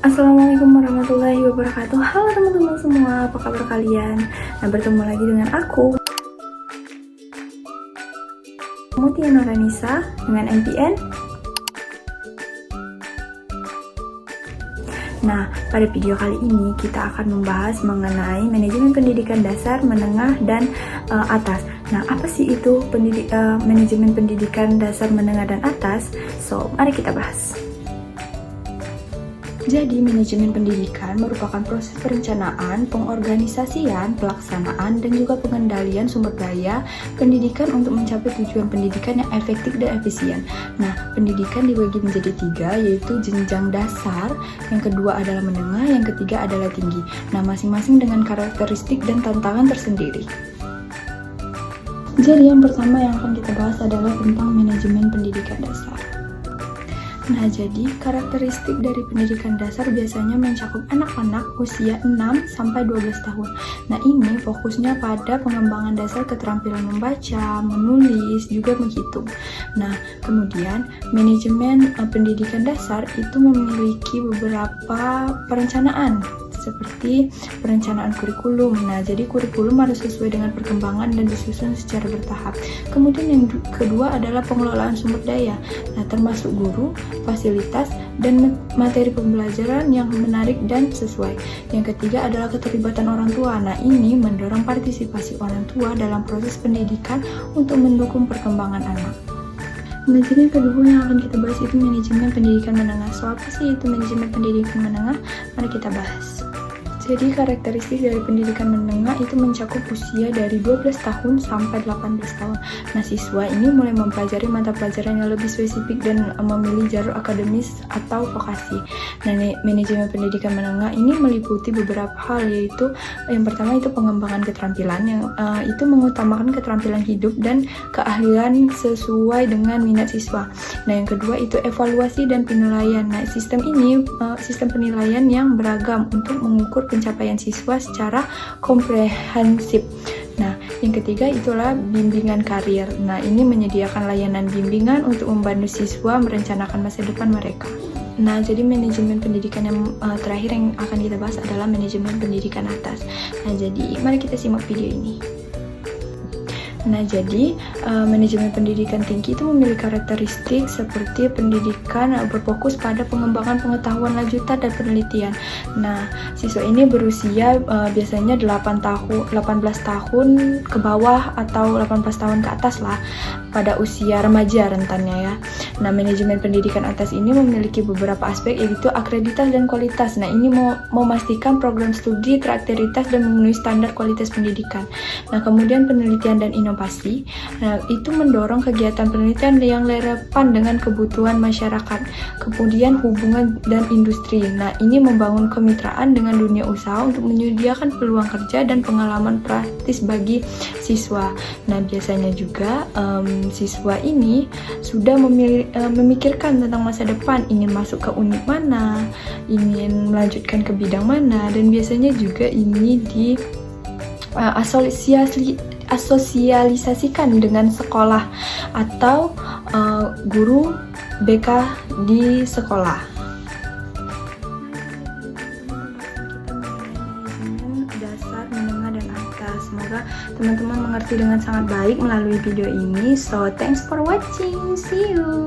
Assalamualaikum warahmatullahi wabarakatuh. Halo teman-teman semua, apa kabar kalian? Nah, bertemu lagi dengan aku, Mutia Noranisa, dengan NPN. Nah, pada video kali ini kita akan membahas mengenai manajemen pendidikan dasar, menengah, dan atas. Nah, apa sih itu manajemen pendidikan dasar, menengah, dan atas? So, mari kita bahas. Jadi, manajemen pendidikan merupakan proses perencanaan, pengorganisasian, pelaksanaan, dan juga pengendalian sumber daya pendidikan untuk mencapai tujuan pendidikan yang efektif dan efisien. Nah, pendidikan dibagi menjadi 3, yaitu jenjang dasar, yang kedua adalah menengah, yang ketiga adalah tinggi. Nah, masing-masing dengan karakteristik dan tantangan tersendiri. Jadi, yang pertama yang akan kita bahas adalah tentang manajemen pendidikan dasar. Nah, jadi karakteristik dari pendidikan dasar biasanya mencakup anak-anak usia 6-12 tahun. Nah, ini fokusnya pada pengembangan dasar keterampilan membaca, menulis, juga menghitung. Nah, kemudian manajemen pendidikan dasar itu memiliki beberapa perencanaan, seperti perencanaan kurikulum. Nah, jadi kurikulum harus sesuai dengan perkembangan dan disusun secara bertahap. Kemudian yang kedua adalah pengelolaan sumber daya. Nah, termasuk guru, fasilitas, dan materi pembelajaran yang menarik dan sesuai. Yang ketiga adalah keterlibatan orang tua. Nah, ini mendorong partisipasi orang tua dalam proses pendidikan untuk mendukung perkembangan anak. Nah, jadi yang kedua yang akan kita bahas itu manajemen pendidikan menengah. So, apa sih itu manajemen pendidikan menengah? Mari kita bahas. Jadi karakteristik dari pendidikan menengah itu mencakup usia dari 12 tahun sampai 18 tahun. Nah, siswa ini mulai mempelajari mata pelajaran yang lebih spesifik dan memilih jalur akademis atau vokasi. Nah, manajemen pendidikan menengah ini meliputi beberapa hal, yaitu yang pertama itu pengembangan keterampilan yang itu mengutamakan keterampilan hidup dan keahlian sesuai dengan minat siswa. Nah, yang kedua itu evaluasi dan penilaian. Nah, sistem ini sistem penilaian yang beragam untuk mengukur pencapaian siswa secara komprehensif. Nah, yang ketiga itulah bimbingan karir. Nah, ini menyediakan layanan bimbingan untuk membantu siswa merencanakan masa depan mereka. Nah, jadi manajemen pendidikan yang terakhir yang akan kita bahas adalah manajemen pendidikan atas. Nah, jadi mari kita simak video ini. Nah, jadi manajemen pendidikan tinggi itu memiliki karakteristik seperti pendidikan berfokus pada pengembangan pengetahuan lanjutan dan penelitian. Nah, siswa ini berusia biasanya 18 tahun ke bawah atau 18 tahun ke atas lah, pada usia remaja rentannya ya. Nah, manajemen pendidikan atas ini memiliki beberapa aspek, yaitu akreditas dan kualitas. Nah, ini memastikan program studi terakreditasi dan memenuhi standar kualitas pendidikan. Nah, kemudian penelitian dan inovasi. Nah, itu mendorong kegiatan penelitian yang relevan dengan kebutuhan masyarakat. Kemudian hubungan dan industri. Nah, ini membangun kemitraan dengan dunia usaha untuk menyediakan peluang kerja dan pengalaman praktis bagi siswa. Nah, biasanya juga siswa ini sudah memikirkan tentang masa depan, ingin masuk ke unit mana, ingin melanjutkan ke bidang mana, dan biasanya juga ini di asosialisasikan dengan sekolah atau guru BK di sekolah. Dasar, menengah, dan atas. Semoga teman-teman mengerti dengan sangat baik melalui video ini. So, thanks for watching. See you.